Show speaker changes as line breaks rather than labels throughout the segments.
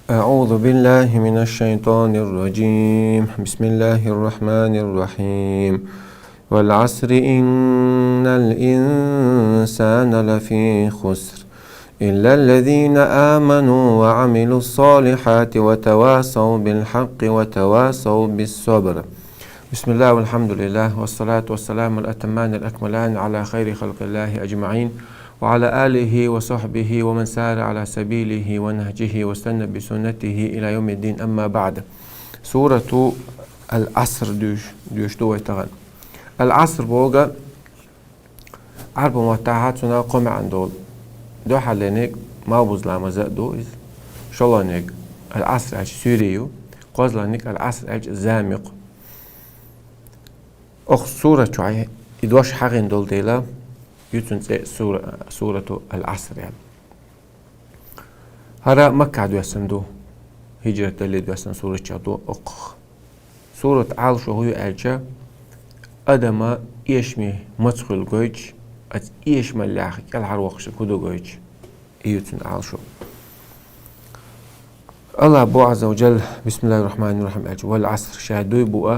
أعوذ بالله من الشيطان الرجيم. بسم الله الرحمن الرحيم. والعصر إن الإنسان لفي خسر إلا الذين آمنوا وعملوا الصالحات وتواصوا بالحق وتواصوا بالصبر. بسم الله والحمد لله والصلاة والسلام الأتمان الأكملان على خير خلق الله أجمعين وعلى آله وصحبه ومن سار على سبيله ونهجه واستنى بسنته إلى يوم الدين. أما بعد، سورة العصر دوش دويتغن العصر بوغا عرب متاحاتنا قم عن دو حلينيك ما بوزلام زادو شلونيك العصر اج سوريو قوزلانيك العصر اج زامق اخ سورة شوي ادوش حقين دول ديلا يتون سورة العصر يعني هرا مكة دو يسندو هجرة اللي دو يسن سورة شادو اخ سورة عالشو هو الجا أدما إيشمي مدخل جوج أت إيش ملاخ كالحر وقش كودو جوج إيوتن عالشو الله بو عز وجل. بسم الله الرحمن الرحيم. والعصر شهدوي بوأ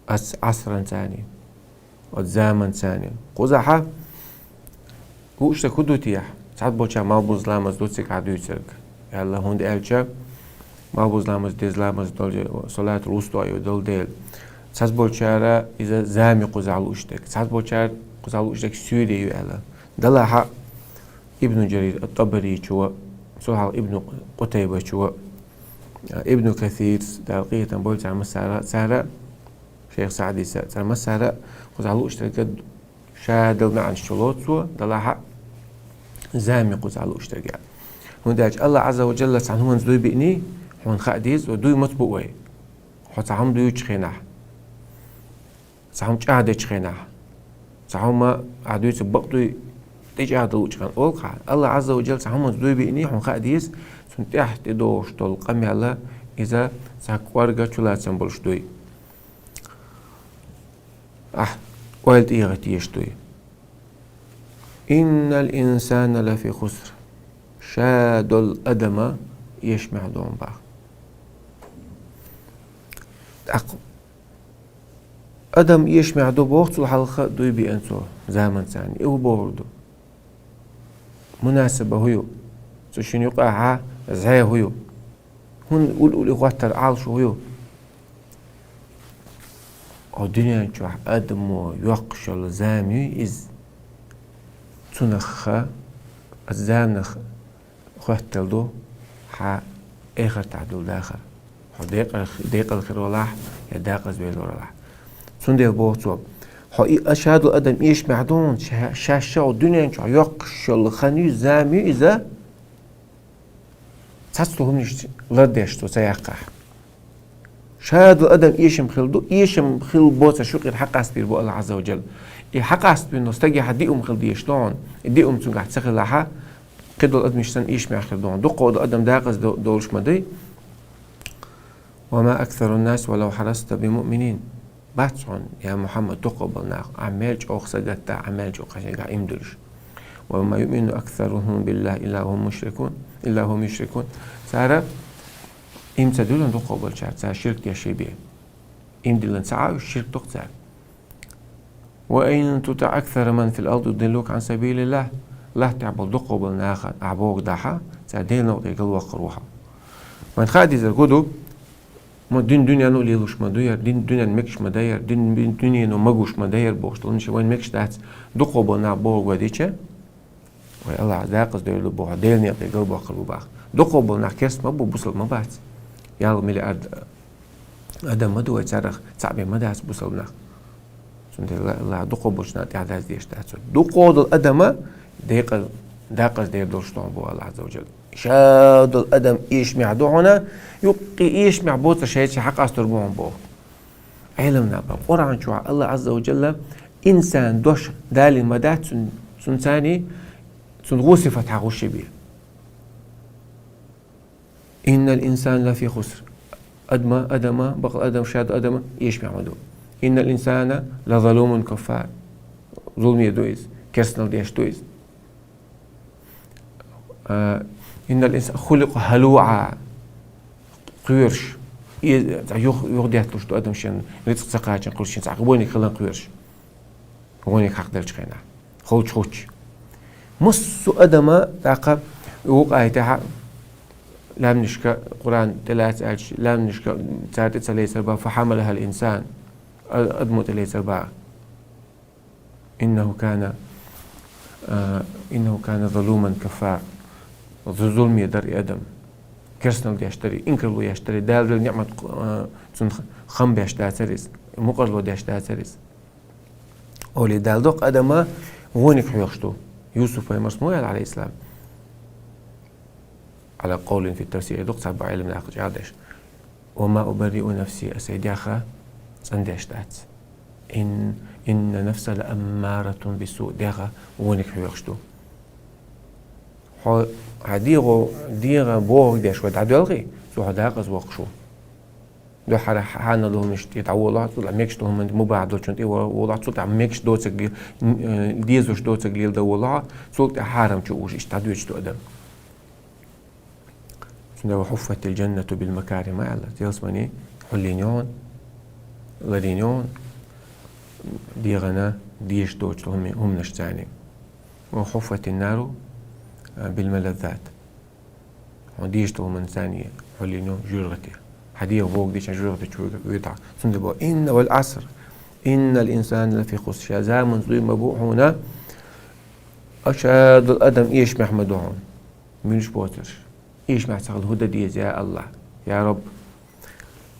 أس عصرا ثاني وزامن ثاني قزحة هو إيش كودو تيح ساعات بوشا ما بوز لامز دوتسك عدو يتسرق يلا هون دي ألجا ما بوز لامز ديز لامز دول صلاة الوسطى يدول ديل ساعات بوشارا إذا زامي قزعلو إشتك ساعات بوشار قزعلو إشتك سوري يلا دلها ابن جرير الطبري شو سوها ابن قتيبة شو ابن كثير دقيقة بوجع مسارة سارة شيخ سعدي سارة مسارة قزعلو إشتك شادلنا عن الشلوت سو دلها زامي قزعلو إشتك يعني هنداج الله عز وجل سعنهم زوي بإني هون خاديز ودوي مطبوعي حتى دوي تشخينه سهم قاعدة تشخينه سهم عدوي تبقطوي تيجي عدو تشخين أولقى الله عز وجل سهم زوي بإني هون خاديز سنتحت دوش طول قمي الله إذا ساكوارجا شلات سنبولش دوي ويلت إيغتي يشتوي إن الإنسان لفي خسر شاد الأدم يشمع دون باق أدم يشمع دو بوقت الحلقة دوي بأنسو زمن ثاني إيه بوردو مناسبة هيو سوشين يقع زهي هيو هون قول إخواتر عالشو هيو الدنيا نشوح أدم يقشل زامي إز تنخ الزامنخ خواتل دو حا إخر تعدل داخل ديق الخير ولاح يا داق زبيل ولاح سندل بوتو حا أشهد الأدم إيش معدون شاشة الدنيا نشوح يقشل خني زامي إذا تسلهم نشت لردشتو سيقع شهاد الأدم إيش مخلدو إيش مخل بوتا شوقي الحق أسبير بو الله عز وجل الحق أسبير نستجي حدي مخل ديشتون دي تنقع تسخل لها قدو الأدم يشتن إيش معخلدون دقو الأدم داقز دولش مدي وما أكثر الناس ولو حرصت بمؤمنين باتسون يا محمد تقبلنا عمالج أو خسدت عمالج أو خشيقا إمدلش وما يؤمن أكثرهم بالله إلا هم يشركون سارة إمتى دولن تقبل شعر سارة شرك يشي بيه إمدلن ساعة والشرك تقتل وإن تطع أكثر من في الأرض يضلوك عن سبيل الله لا تعبد دقبل ناخد أعبوك داحا سادين نقطة يقل وقروها من خادي زر قدو ما دين دنيا نو ليلوش مداير دين دنيا مكش مداير دين دنيا نو مجوش مداير بوشتلنش وين مكش دات دقبل نعبوك وديتشه وي الله عزاقز ديلو بو ديل نقطة يقل وقروها دقبل نعكس ما بو بوصل ما بات يالو ملي أدم مدو يتصرخ تعبي مداس بوصل ناخ سنت الله دقبلش نات عداز ديش داتو دقود الأدم داقز دير دورشتون بو الله عز وجل شاد الأدم إيش معدوعنا يبقي إيش معبوط شيء حق أستربوهم بو علمنا بقرآن شو الله عز وجل إنسان دوش دالي مدات سنتاني سنغوصفت حقوش بيه إن الإنسان لفي خسر أدم بقى أدم شاد أدم إيش معمدو إن الإنسان لظلوم كفار ظلم يدويز كسنل ديش دويز إن الإنسان خلق هلوعا قيرش يغديت لشتو أدم شن نتسق سقاجن قرشين سعقبوني خلان قيرش ووني حق دلش خينا خوش مص أدم تعقب وقع تاع لم نشك قرآن ثلاث لم نشك تعرت ليس الباب فحملها الإنسان أدمت ليس الباب إنه كان ظلوما كفار ظلم يدر أدم كرسنل يشتري إنكرلو يشتري دال نعمة خم بيشتري سريس مقرلو يشتري سريس أولي دال دوق أدم وونك حيوشتو يوسف مرسمويل عليه السلام على قول في التفسير دوق سبع علم العقل عادش وما أبرئ نفسي أسيديخا صندشتات إن نفس لأمارة بالسوء ديغا وونك حيوشتو ديغا بوغ ديش ود عدولغي سو هداقز وقشو دو حانا لهم يتعولات ولا ميكش لهم مو بعد دول شنت ولا صوت ميكش دوتسك ديزوش دوتسك ليل دولا صوت حارم تشوش اشتادوش تو ادم سنو حفت الجنة بالمكارم على تيلسماني حلينيون لدينيون ديغنا ديش دوتش هم نشتاني وحفت النار بالملذات وديش من ثانية حلينو جرغتي حديه فوق ديش جرغتي ويطع سندبو إن والعصر إن الإنسان لفي خسر زامن زوي مبوع هنا أشهد الأدم إيش محمدهم منش بوترش إيش محسق الهدى ديز يا الله يا رب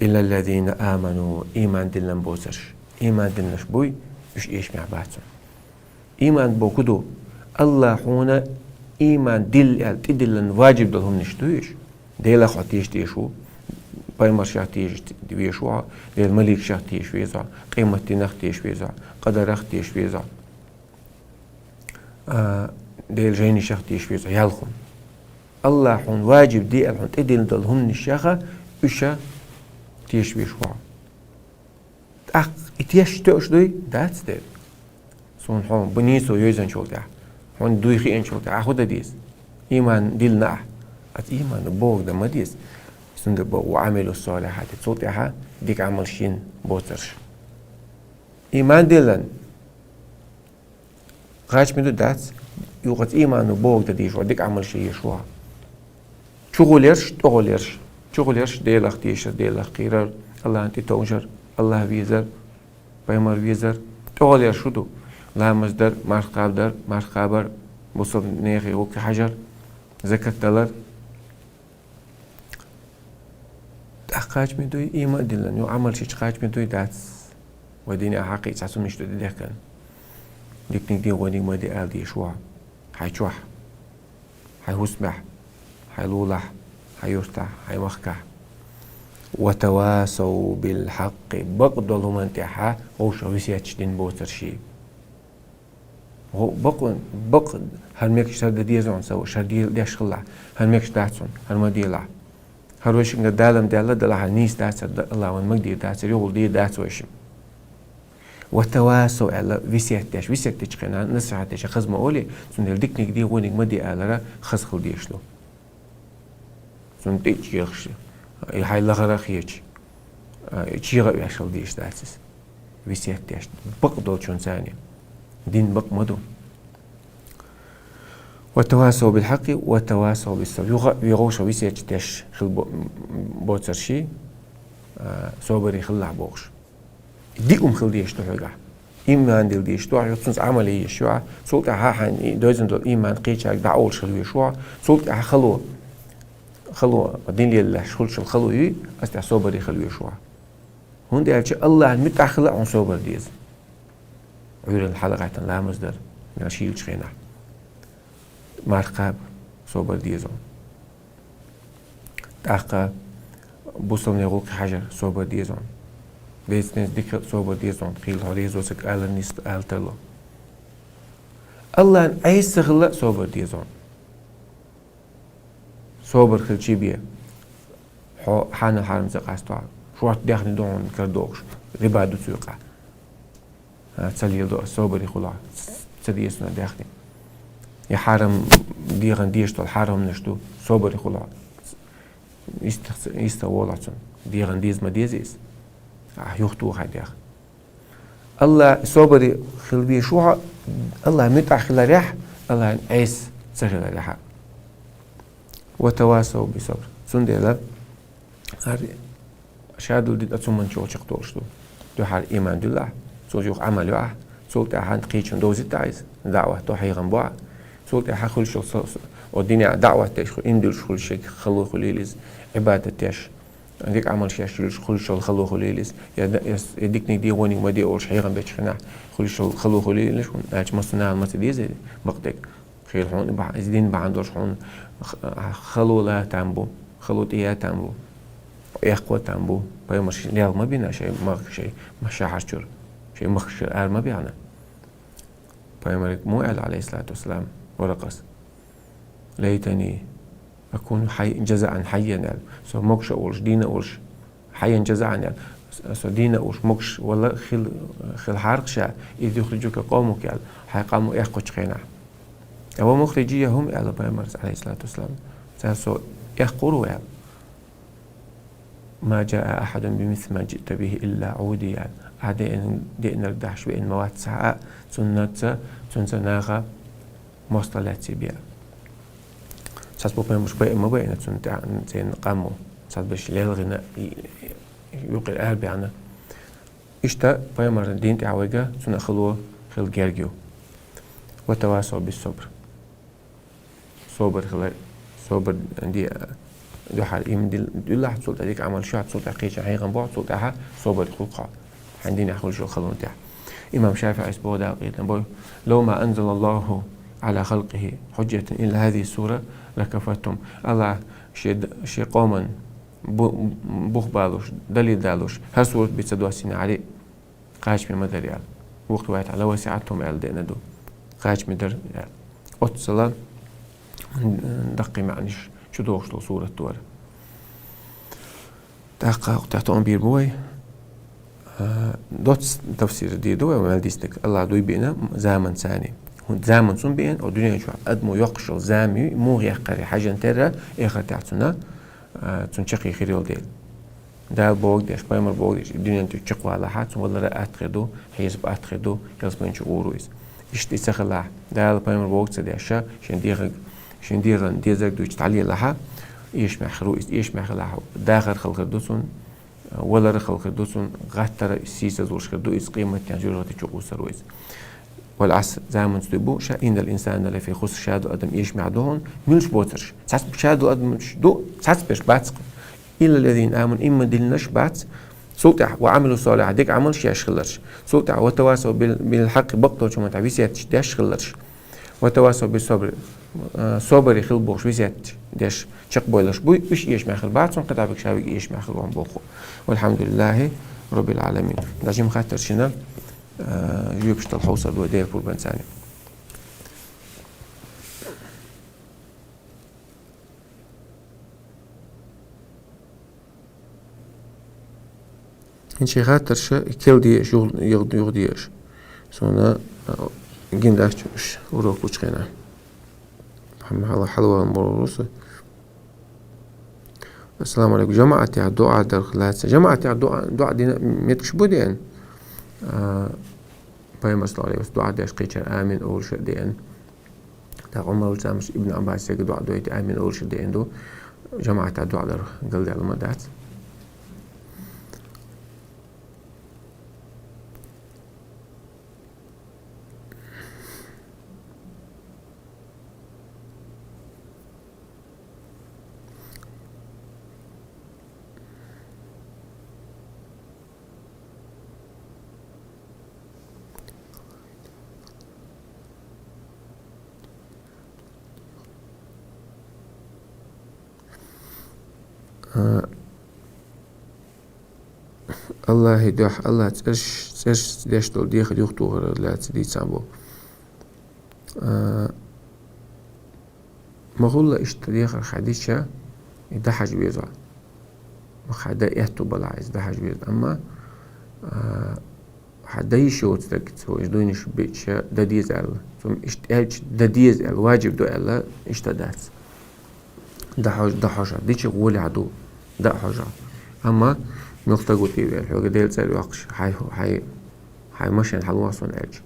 إلا الذين آمنوا إيمان دلن بوترش إيمان دلن شبوي إيش محباتهم إيمان بوكدو الله هنا إيمان دل تدلن واجب دلهم نشتويش ديلا خاتيش تيشو بايمر شاه تيش تيشو ديل ملك شاه تيش ويزع قيمة نخ تيش ويزع قدر اخ تيش ويزع ديل جيني شاه تيش ويزع يالخم الله حون واجب دي الحون تدلن دلهم نشاخة وشا تيش ويشو أخ اتيش توش دوي that's it سون حون بنيسو يوزن شول ده هون دويخي إنشو تعهد ديس إيمان دلنا أت إيمان بوغ ده ما ديس سند وعملوا الصالحات تصوتها ديك عمل شين بوترش إيمان دلن غاش مدو داتس يوقت إيمان بوغ ده ديش وديك عمل شي يشوها شغليرش ديلخ تيشر ديلخ قيرر الله أنت تونجر الله ويزر بيمر ويزر شغليرش شدو لا مصدر مارخ قابر بصل نيخي وكي حجر زكاة دلر تحقاج من دوي إيما دلن يو عمل شيء تحقاج من دوي داتس وديني أحقي تحسو مش دو دي كان ديك دي وديك ما دي آل دي شوها هاي شوح هاي هسمح هاي لولح هاي يرتح هاي مخكح وتواسوا بالحق بقدلوا من تحا وشو ويسياتش دين بوتر شيء بق هالميكش هذا ديزون سو شديل ديش خلا هالميكش داتسون هالمديلا هالوش إن دالم دالا هالنيس داتس الله والمقدير داتس يقول دي داتس وشم وتواسوا على ويسيتش خنا نسعتش خزمة أولي سندل ديكنيك دي وينك مدي على خزخل ديشلو سنديش يخش هاي لغرا خيش تشيغ يشل ديش داتس ويسيتش بق دول شون ثانية دين بق مدو وتواسوا بالحق وتواسوا بالصبر يغوش ويسيتش تاش خل بوتسرشي صبري خلع بوش دي خل ديش توحجا إيمان دل ديش توح يتصنع عملي يشوع سلطة حان دوزن دل إيمان قيتش دعول شلو يشوع سلطة خلو دين لله شغل شل خلو يي أستع صبري خلو يشوع هون دي الله المتأخلة عن صبر ديز عير الحلقة لا مصدر من شيل شخينا مرقب صبر ديزون تأخا بوصل نيغوك حجر صبر ديزون بيتنس ديك صبر ديزون خيل هوريزو سك آل نيست آل تلو الله أي سغلة صبر ديزون صبر خل شي بيه حان الحرم زقاستوا شوات داخل دون كردوش ربادو سوقا تسلي دو صبر يخلع تسديسنا داخل يا حرم ديغن ديشتو الحرم نشتو صبر خلا يستوالعتون ديغن ديز ما ديزيس يختو هاديخ الله صبر خلبي شوها الله متع خلا ريح الله عيس سخلا ريح وتواصوا بصبر سندلا شادو دي اتسمن شو تشقتوشتو دو حال ايمان بالله سوجوخ عمل واه سولت احد قيتشن دوزي تايز دعوه تو حيغن بوا سولت احد خل شو والدنيا دعوه تاش اندل شغل شيء خلو خليلز عباده تاش عندك عمل شيء خل شو خلو خليلز يديك دي وني ما دي اورش حيغن بيتش خنا خل شو خلو خليلز ناج مصنع المسديز بقدك خير هون بعدين بعندوش هون خلو لا تامبو خلو تيا تامبو يخقو تامبو بايمش ليال ما بينا شيء ما شاحشر شيء مخشر ما بيعنا بايمرك مو عليه الصلاة والسلام ورقص ليتني أكون حي جزاء حيا سو مكش أولش دين أولش حيا جزاء سو دين أولش مكش ولا خل حرق شاء إذ يخرجوك قومك حي قاموا يخقو تشخينا أو مخرجية هم على بايمرس عليه الصلاة والسلام سو يخقروا ما جاء أحد بمثل ما جئت به إلا عودي عادين دين ردحش بين مواد ساعة سنة ناغا مصطلات بيا ساس بوبين مش بين ما بين سنة زين قامو ساس بش ليلغنا يوقع القلب عنا إشتا بيمر دين تعوجا سنة خلوه خل جرجو وتواصل بالصبر صبر عندي دو حال إيمن دي لاحظ صوت عليك عمل شو صوت عقيش حقيقة بعض صوت عها صبر خلقها عندنا يحول شو خلون تاع إمام شافعي اسبوع دقيقة لو ما أنزل الله على خلقه حجة إلا هذه السورة لكفتهم الله شي قوما بوخ بالوش دليل دالوش هر سورة بيتصدوا عليه قاش من مدر يعني وقت واحد على وسعتهم على دينا قاش مدر يعني أتصلا دقي معنيش شو دوشتو سورة تور تحت أمبير بوي دوت تفسير دي دو وما ديستك الله دوي بينا زمن ثاني هون زمن سون بين او دنيا شو ادمو يقشل زامي مو يقري حاجه ترى اخر تاعتنا تنشقي خيرول ديل دا بوق ديش بايمر بوق ديش الدنيا انتو تشقوا على حات ولا رأت خدو حيزب اتخدو يلس بين شو اورويز اشتي سخلا دا بايمر بوق تديشا شن ديرن ديزك دوش تعلي لها ايش مخرو ايش مخلها داخل خلق دوسون ولا رخل خدوسون غتر سيسة زورش خدو إس قيمة تنجرة تشوقو سرويز والعصر زمن ستبو إن الإنسان اللي في خص شادو أدم يجمع دهون ملش بوترش ساس شادو أدم مش دو ساس بيش باتس إلا الذين آمنوا إما دلناش باتس سوتع وعملوا صالح ديك عمل شيء خلرش سوتع وتواصوا بالحق بقطع شو ما تعبيسيات داش خلرش وتواصوا بالصبر صبر يخل بوش ويزات داش شق بويلش بوي وش إيش ماخل بعد سون قطع بك شاوي إيش ماخل وان بوخو والحمد لله رب العالمين لازم خاطر شنا يبشت الحوصة الودير بول بنساني إن شي خاطر شا كل دي شغل يغديش سونا جين داش وروح وشخينا الله حلوة مبروسة السلام عليكم جماعة الدعاء در خلاصة جماعة الدعاء دينا ميتكش بودين باي مسلا عليه بس دعاء داش قيتشر آمين أول شيء دين تا عمر وزامش ابن عباس يقول دعاء دويت آمين أول شيء دين دو جماعة الدعاء در قلدي على مدات الله يدوح الله تسرش داش دول ديخ يختو غير لا تدي تسامبو مغولة اشتريخ الحديثة يدحج بيزع مخدا يهتو بلعيز دحج بيز أما حدايش يوتك سو إيش دوينش بيتش دديز الله ثم إيش إيش دديز الواجب دو الله إيش تدات ده حاجة ديش غولي عدو ده حاجة أما نقطة قلت لي الحوجة ديل سأل وقش هاي مشان حلوة صون إيش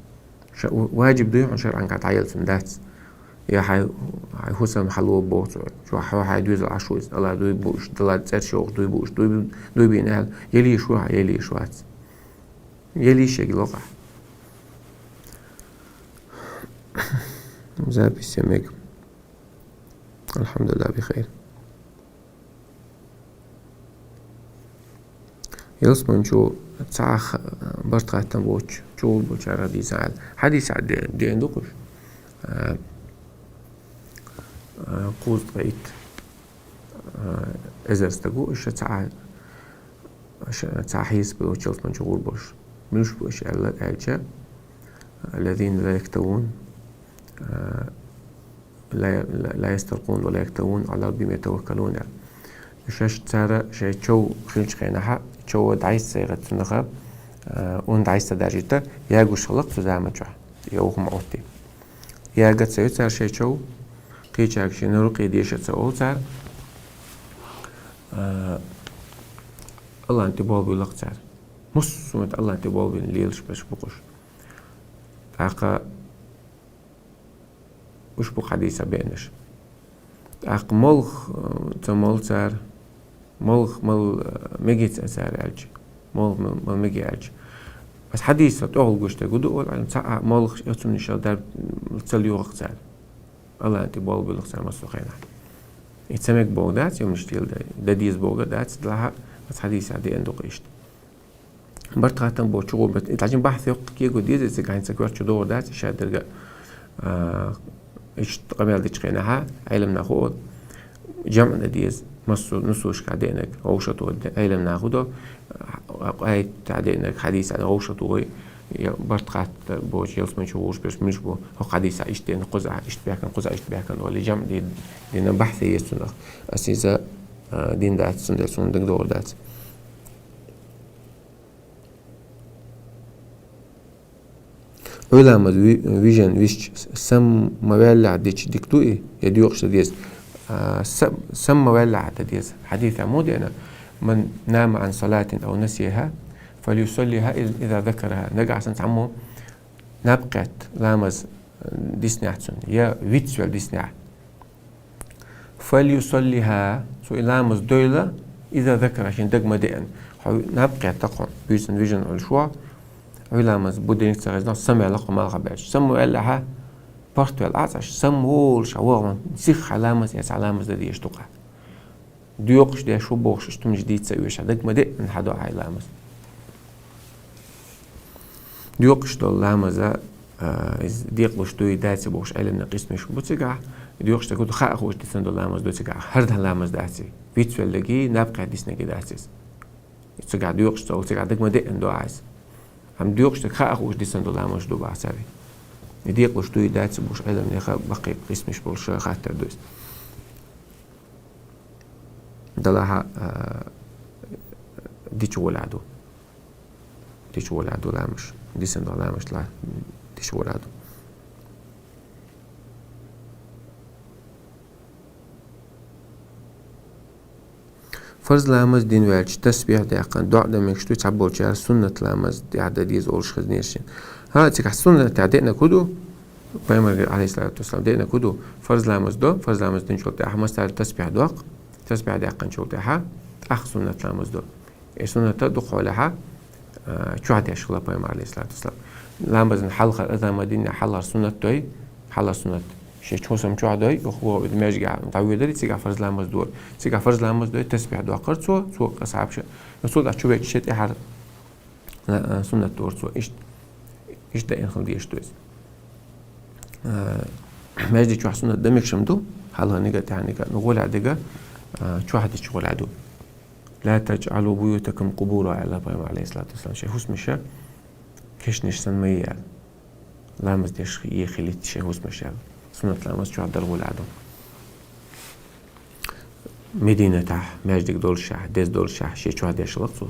واجب دو عشان عنك تعيل سندات يا هاي حسام حلوة بوت شو هاي دوز العشوز الله دوي بوش دلاد سر شوق دوي بوش دوي بينال يلي شو يلي شوات يلي شيء لقى زابي سمك الحمد لله بخير يلصمن شو تسعخ برتقة تنبوش شو بوشارة دي سعال حديث عد دي عندكش قوز قيت إذا استجو إيش تسعى حيس بلوشلس من شغول بوش مش بوش الألجاء الذين لا يكتوون لا يسترقون ولا يكتوون على ربهم يتوكلون إيش ترى شيء شو خلش خينها شو دعيس سيرة نخا وان دعيس تدرجته ياجو شلق في زعمة جه يوهم أوتي ياجت سيرة شيء شو قيچاك شي نرقي ديش تسأول تار الله انت بول بيلق تار مسومت الله انت بول بين ليلش باش بقش عقا وش بق حديثة بينش عق ملخ تمول تار ملخ مل ميجيت تار عالج مل ميجي عالج بس حديثة تقول قشتا قدو قول عن تسعى ملخ يتم نشال دار تسلي وقت تار الله انت بول بيلق تار مسوخينا يتسمك بودات يوم نشتيل ده ديز بودات دلها بس حديث عادي عنده قيشت برتقة بوشغل بس تعجن بحث يق كيجو ديز إذا كان سكوت شو دور دات شاد درجة إيش قبل ديش خينها علم ناخد جمع ديز نصوش كعدينك غوشة علم ناخده أي تعدينك حديث عن غوشة برتقة بوش يلس من شوش بس مش بو هو حديث إيش دين قزع إيش بيحكن قزع إيش بيحكن ولا جمع دين بحث يسون أسيزا دين دات سون دور دات علماء ويجن ويش سم موالع ديش دكتوئي يديوقش ديز سم موالع ديز حديث عمودي أنا من نام عن صلاة أو نسيها فليصليها إذا ذكرها نقع سنت عمو نبقت لامز ديسني أحسن يا فيتسوال ديسني فليصليها سو لامز دويلة إذا ذكر عشان دق مدين نبقت تقوم بيسن فيجن الشوا علامز بودين تغزنا سمع لقم ما غباش سمو إلها بارتو العطش سمو الشوار سيخ علامز يس علامز الذي يشتقها ديوقش دي شو بوش اشتم جديد سويش دق مدين نحدو علامز ديوقش دول لامزة ديقلش دوي داتي بوش علم نقيس مش بوتسقع ديوقش تقول خاخوش ديسن دول لامز دو تسقع هرد لامز داتي فيتسو اللقي نابقى ديسنا داتيس تسقع ديوقش دول تسقع دق مدين دو عايز هم ديوقش تخاخوش ديسن دول لامز دو بعسابي ديقلش دوي داتي بوش علم نقا بقي قيس مش بوش خاطر دوس دلها ديشو ولادو ديشو ولادو لامش ديسن دول لامش لا ديشو ولادو فرض لامز دين والش تسبيح دقن دعاء دمكشتو تعبول شهر سنة لامز دي عدديز أولش خزنيشين ها تك السنة تعدينا كدو بيامر عليه الصلاة والسلام دينا كدو فرض لامز دو فرض لامز دين شو تاعها مستعد تسبيح دواق تسبيح دقن شو تاعها أخ سنة لامز دو سنة تدق عليها شو عاد يشغل بيامر عليه الصلاة والسلام لامز نحلق إذا ما دين حلق سنة توي حلق سنة شيء شو سمع عداي أخوه دماغ جع تعويض لي تيجي فرز لامز دور تيجي فرز لامز دور تسبيح دعاء قرط سو أصعب شيء رسول الله شو بيجي إحر سنة دور سو إيش ده إن خلدي إيش تويز ما يجي شو سنة دمك شمدو حالها نيجا تعنيجا نقول عديجا شو حد يشغل عدو لا تجعلوا بيوتكم قبورا على بيام عليه الصلاة والسلام شيء حس مشى كيش نشتن ميال لامز ديش يخليت شيء حس مشى سنة لامز شو عدل غول عدو مدينة تاع ماجدك دول شح ديز دول شح شيء شو هذا يشلق صوت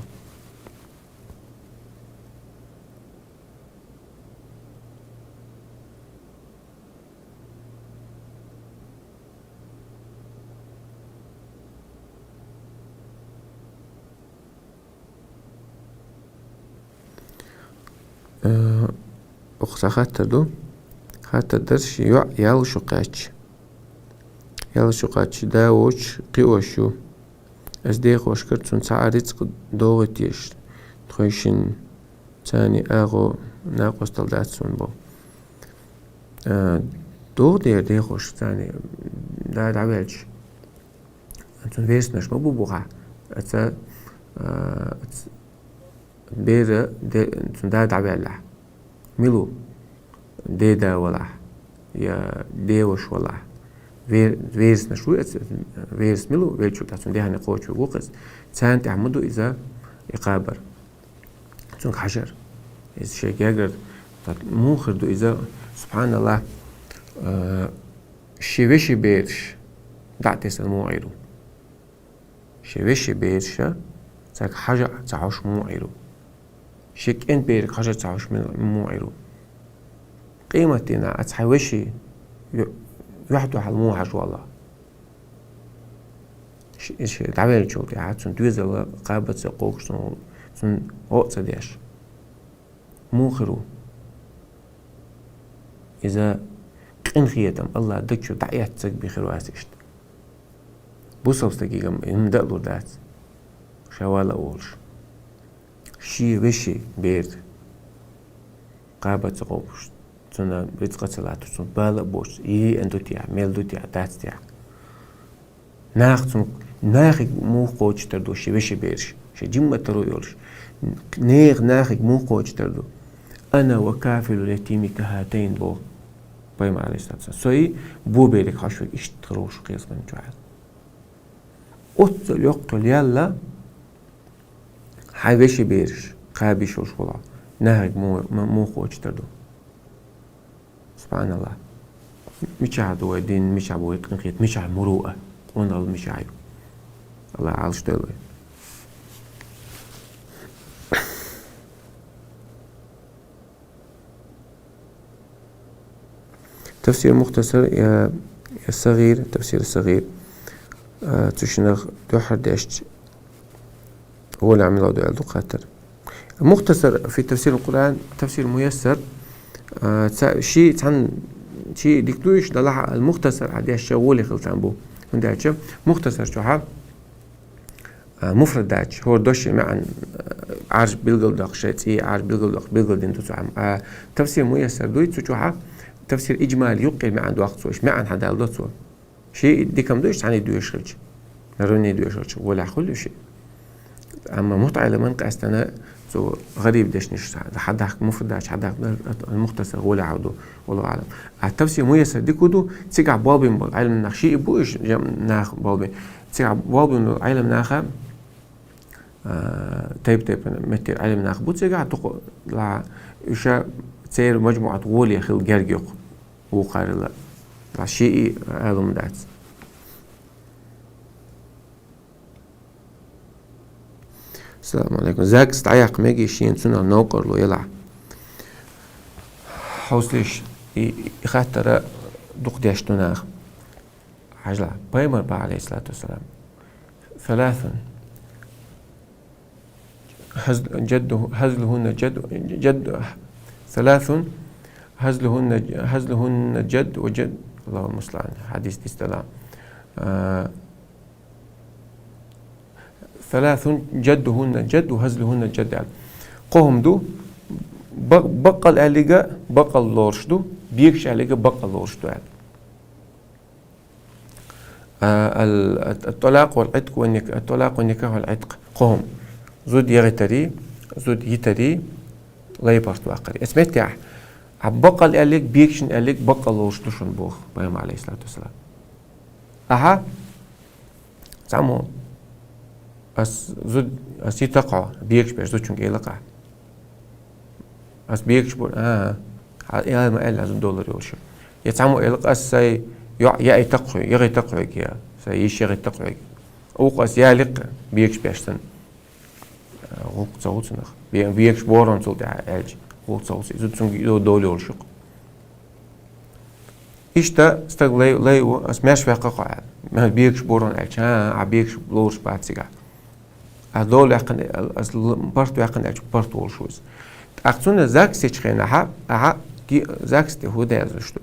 خاطر درش يال شقاتش داوش قيوشو از دي خوش کرد چون تعرض دوغتيش تخيشن تاني اغو ناقص تلداتسون بو دو دي خوش تاني دا دعوالش انتون فيرسنش مبو بوغا اتا بيرا انتون دا دعوالة ميلو دي دا ولا يا ديوش ولا فيرس نشوي فيرس ميلو ويلشو تاسون دي هاني قوتشو وقز تسان تعمدو إذا يقابر تسونك حجر إذا شيء يقدر مو خردو إذا سبحان الله شيوشي بيرش دعتس المو عيرو شيوشي بيرش تاك حاجة تعوش مو عيرو شيك انت بيرك حاجة تعوش مو عيرو قيمتنا أتحوشي يحدو حلمو حاج والله تعبير شو دي عاد سن دوزة قابة سقوق سن وقت ديش مو خرو إذا قن خيتم الله دكشو دعيات تسق بخيرو أسيشت بوصل دقيقة مدقلو دات شوالا أولش شي وشي بيرد قابة سقوق سن رزقة سلاتو سن بالا بوش اندو تيا ميلدو تيا دات تيا ناخ مو قوش تردو شي وشي بيرش شي جمة ترو يولش ناخ مو قوش تردو أنا وكافل اليتيم كهاتين بو بايم عليه الصلاة والسلام سوي بو بيرك حشوك اشتروش قيس من جوعل أطل يقتل يلا حي وشي بيرش قابي شوش ولا ناخ مو قوش تردو سبحان الله مش عدو دين مش عبو يقنقيت مش عب مروءة ونال مش عيو الله عالش دلوي تفسير مختصر يا الصغير التفسير الصغير تشنغ دوحر داشت هو اللي عمله دو قاتر المختصر في تفسير القرآن تفسير ميسر شيء ديكتوش دلع المختصر عادي الشغول خلطان بو من داش مختصر شو حاب مفرد داش هو دوش معا عارج بيلقل دقشتي عارج بيلقل دين تسعم تفسير ميسر دويت شو حاب تفسير إجمالي يقل معا دو وقت سوش معا هذا الدوتسو شيء ديكم دوش عني دوش خلج نروني دوش خلج ولا كل شيء أما متعلى من قاستنا سو غريب داش نش حد حق مفرد داش حد المختصر ولا عودو والله أعلم التفسير ميسر دي كودو تيجع بابي من علم النخشي بوش ناخ بابي تيجع بابي من علم ناخه تيب متر علم ناخ بو تيجع تقو لا إيشا تصير مجموعة غولي خل جرجيق وقارلا لا شيء علم دات السلام عليكم زاك استعيق ميجي شين سنة نوقر له يلع حوصلش يخاطر دوق ديشتوناخ عجلة بايمر با عليه الصلاة والسلام ثلاثا هزلهن جد ثلاث هزلهن جد وجد الله المستعان حديث استلام ثلاث جدهن جد وهزلهن جد قوم دو بقل أليجا بقل لورش دو بيكش أليجا بقل لورش دو الطلاق والعتق الطلاق والنكاح والعتق قوم زود يغتري زود يتري لا يبارت واقري اسمعت يا بقل أليج بيكشن أليج بقل لورش دو شن بوخ بيام عليه الصلاة والسلام أها سامو زود يتقع بيكش باش زود شنك يلقع بيكش بور يا ما قال لازم دولار يوشو يتعمو يلقى سي يا يتقع يغتقع يا سي يش يغتقع اوقاس يالق بيكش باشتن وقت صوت نخ بيكش بورون صوت عاج وقت صوت زود شنك دولار يوشو إشتا استغلي ليو اسماش في قاقع ما بيكش بورون عاج بيكش بلورش بعد سيجا هذول يقن أصل بارت يقن أج بارت والشوز أقصون ذاك سيتشخنا ها كي زاكستي هو ده يزوجته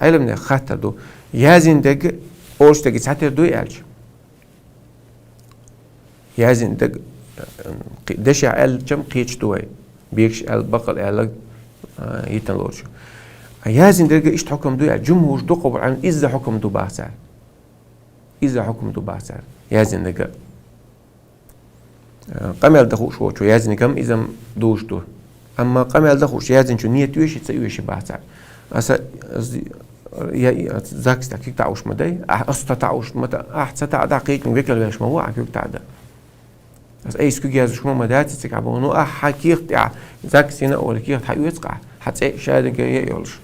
علم خاطر دو يازين دق أوش دق ساتر دو يالش يازين دق دشع ال جم قيتش دوي بيكش ال بقل ال يتنلورش يازين دق إيش حكم دو يال جمهور دو قبر عن إذا حكم دو باسر إذا حكم دو باسر يازين دق قمل دخوش شو يازين كم إذا دوش دو أما قمل دخوش يازين شو نية يوش تسويش باسر أسا يا زاكس تحكيك تعوش مداي أستا تعوش متى أحسن تعدقيق من ذكر ليش موضوع حكيك تعدا بس أي سكوت جاز شو ما دات تكعبونه حكيك تاع زاكس هنا ولا كيك حيو يتقع حتى شاهد جاي يقولش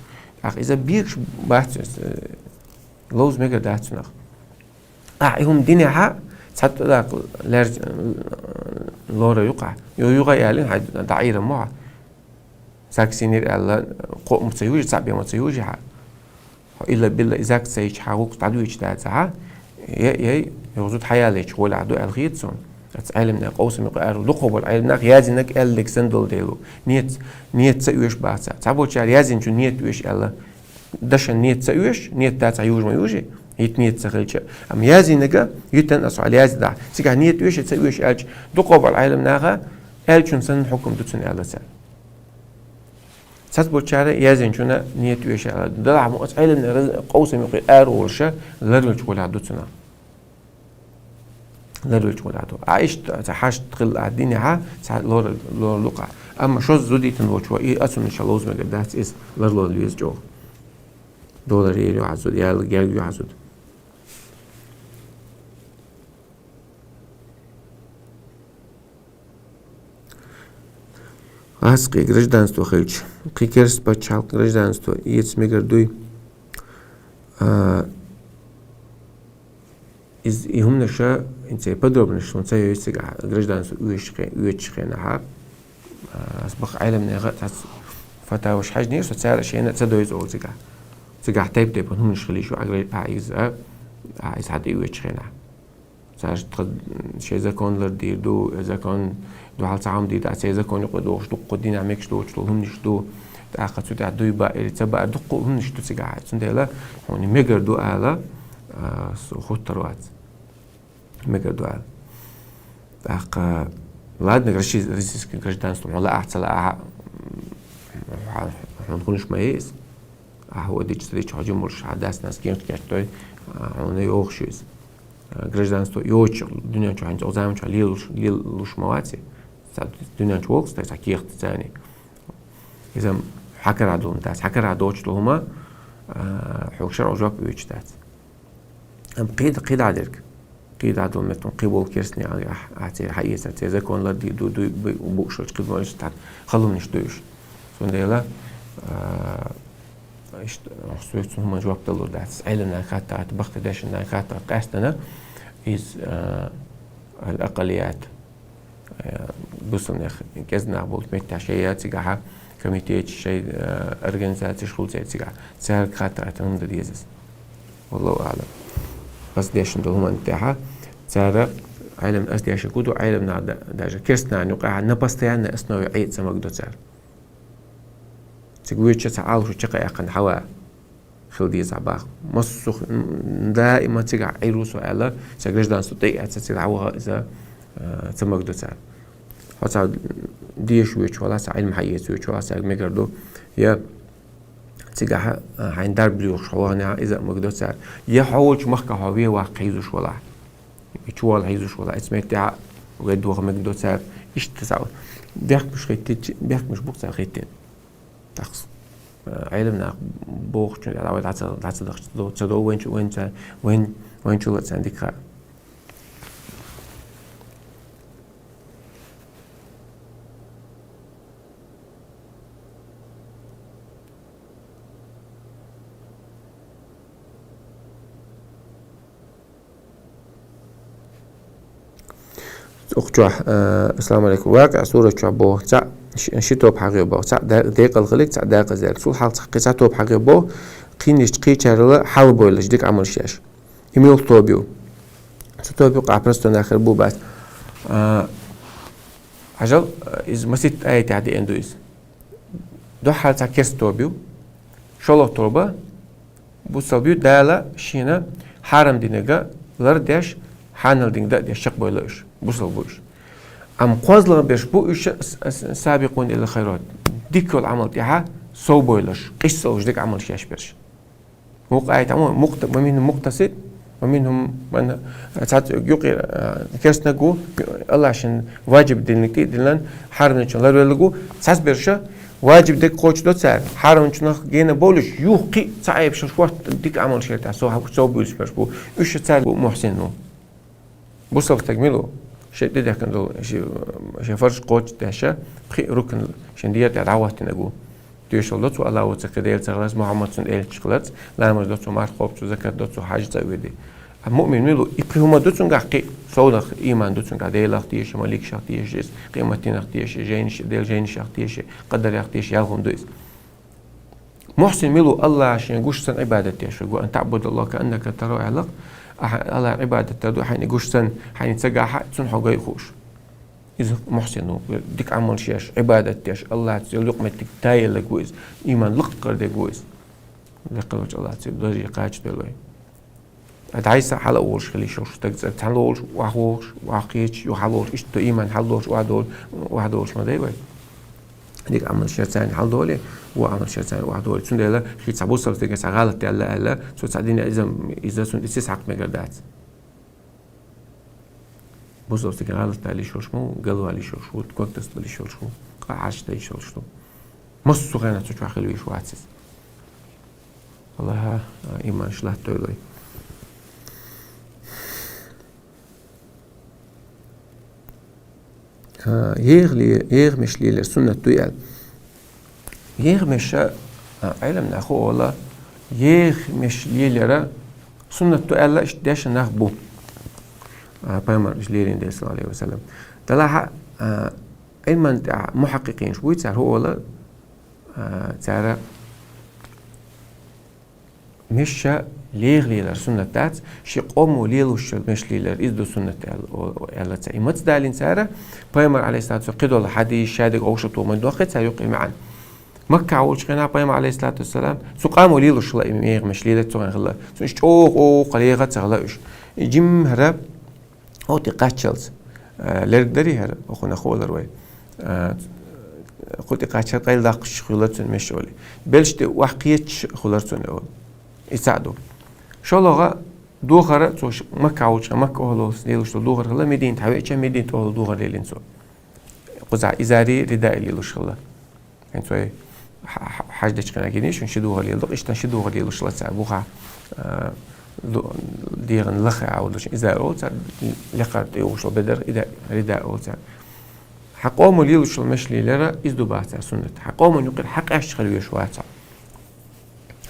إذا بيكش بحث لوز ميجر دات نخ هم دنيا حق حتى ذاك لارج لورا يقع يوقع يعلن حد دعيرة معه زاكسينير الله قوم تسيوج صعب يوم تسيوج حق إلا بالله إذاك سيج حقوق تعدويش تاعها يي يوجد حياة ليش ولا عدو الغيتسون علمنا قوسم يقارو لقب علمنا يازنك اللك سندل ديلو نيت سيوش بعث تعبوا شال يازن شو نيت ويش الله دش نيت سيوش نيت تاع يوج ما يوجي يت نيت سخلش أم يازنك يتن أسعى يازدا سيجا نيت ويش تسيوش أج لقب علمنا ألشون سن حكم دوتسن الله سال سات بوتشارة يازن شونا نيت ويش على دلع مؤس علم قوسم يقول أرولشة لرلش ولا دوتنا لرلش ولا دو عايش تحاش تقل عديني ها ساعة لور لقع أما شو زودي تنوش وإيه أصلا إن شاء الله وزمك ده إس لرلو اليوز جو دولار يلو عزود يلو عزود Аски гражданство хочу. Кикерс почал гражданство. Ец мигрдуй. Из ихумнаша инце подробно что он цею есть гражданство уечхена ха. أصبح علمنا غت فتاوش حاجة نير سوتسار شيء أنا تصدق أول زكاة زكاة تيب هم مش خليه شو عايز حد يوجهنا صار شيء إذا كان لردير دو إذا كان دو حال سعام دي تعسى إذا كان يقدوش دو قدينا عميكش دو هم نش دو تأخذ سوت عدو يبقى اللي تبقى دو هم نش دو زكاة سندلا هوني مجر دو على خطروات مجر دو على تأخذ لاد نقرش ريسك гражданство ولا أحسن لا نكونش مايز هو ديش حاجة مرش عداس ناس كيف كشتوي هون يوخشيز гражданство يوش الدنيا شو عنده أزام شو ليلوش مواتي الدنيا شو وقت تاس حكيخ تاني إذا حكر عدون تاس حكر عدوش لهما حوشر أجاب بيوش تاس أم قيد عدلك قيد عدون متون قيبول كيرسني على عتير حقيقة عتير إذا كون لدي دو بوش قيد مالش تاع خلهم نشتويش سونديلا إيش حسويت هم جواب تلور داس علنا خاطر بخت داشنا خاطر قاستنا إز الأقليات بوصلنا كذنا بقول متى شيء تجاه كميتة شيء أرجنزات شغل زي تجاه سهل خاطر أتمنى ديزس والله أعلم بس داشن هم انتهى سارة علم أس داش كودو علم نعد داش كرسنا نقع نبستيان أسنو عيد سمك دو سار تقول شيء تعال شو تقع أقن حوا خلدي زعباخ مصخ دائما تقع عيروس وعلا سجلش دان صدق أتسير عوها إذا سمك دو سار حتى ديش ويش ولا سعيل محيط ويش ولا سعيل مقردو يا تجاه عين درب ليوش حوانا إذا مقدر سعر يحاول مخك هوية واقعيزوش ولا يشوال عايزوش ولا اسمه تاع وقد وهم مقدر سعر إيش تساوي بيحك مش خيتين بيحك مش بوق خيتين تخص علمنا بوق شو على وضع تصدق وين شو عندك أختوح السلام عليكم واقع صورة شعبه تاع شتو بحاجة بو تاع دقيقة الخليك تاع دقيقة زيك سو حال تحقيق تو بحاجة بو قينيش تقي شارلا حال بويلش ديك عمل شاش إيميل توبيو توبيو قابرستو ناخر بو بس عجل إز مسيت آية تعدي إندويس دو حال تاع كيس توبيو شلون تربة بوصل بيو دالا شينا حرم دينجا لردش حانل دينجا ديش شق بيلوش بوصل بوش أم قازلا بيش بو إيش سابقون إلى الخيرات ديك العمل تاعها سو بيلوش قصة وش ديك عمل شيء بيرش وقعت عمل ومنهم مقتصد ومنهم من ساعات يقي كرسنا جو الله عشان واجب دينك دلنا حرم نشون لا يلقو ساس بيرشة واجب ديك قوش دوت سعر حرم نشون جينا بولش يوقي صعيب شو ديك عمل شيء تاع سو بيلش بيرش بو إيش سعر محسن نو بوصل تكمله شيء ده كان دول شيء فرش قوش تاشا بخي ركن عشان ديت عوضت نجو تيشل دوت الله وتكديل تغلس محمد سن إل شغلات لا مش دوت مار خوب شو ذكر دوت حاجة تأويدي المؤمن ميلو يبرهما دوت نقاقي صودخ إيمان دوت نقاديل أختيش مالك شختيش قيمتين أختيش جينش ديل جينش أختيش قدر أختيش يالهم دويس محسن ميلو الله عشان يقوش سن عبادتي شو أن تعبد الله كأنك ترى علاق الله عبادة تدو حين يقوش سن حين تسجع حق سن حاجة يخوش إذا محسن ديك عمل شيش عبادة تيش الله تسيل لقمتك تايل لجويز إيمان لقر دجويز لقلوج الله تسيل درجة قاعد دلوي أدعيس حلا أولش خلي شوش تجز تحلوش وحقيش يحلوش إيش تو إيمان حلوش وحدولش ما دايوي ديك عمل شيء ثاني حلولي وعمل شيء ثاني وحدولي سند لا خي تعبوس صار تيجي غلط لا سو تعديني إذا سند إسس حق مقدات بوصل تيجي غلط على شوش مو قالوا على شوش وتكونتست على شوش قاعش تاي شوش مصو غينا تشوف خلوي شو عسس والله إيمان شلات تولي يغمش لي السنة تويل يغمش علم ناخو والله يغمش لي لرا سنة تويل لا إيش ناخبو بامر جليلين دي صلى الله عليه وسلم طلع علم محققين شوي صار هو والله صار مش ليغ ليلر سنة تاعت شي قومو ليلوش مش ليلر إزدو سنة تاعت تاعي متدالين سارة بايمر عليه الصلاة والسلام قدوا لحدي شادق أوشطو من دوقت سيوقي معا مكة عولش قنا بايمر عليه الصلاة والسلام سو قامو ليلوش لا ميغ مش ليلة سوغن خلا سو إشت قليغة تغلاوش جيم هرب أو تقاتشلز ليرك دري هرب أخونا خولر وي قلت قاتشل قيل داقش خلطن مش أولي بلشت وحقيتش خلطن أول يساعدوا شو لغة دوغرة توش مكة عوش مكة هلوس ليلوش دوغرة خلا مدينة حويتش مدينة هلو دوغرة ليلينسو قزع إزاري رداء ليلوش خلا يعني سوي حاجة كنا كنيش ونشي دوغرة ليلوش إيش تنشي دوغرة ليلوش لا تعبوها ديرن لخي عودش إزار أوتر لقرت يوش بدر إذا رداء أوتر حقوم ليلوش المشلي لرا إزدو باتر سنة حقوم يقول حق أشتغل يشواتر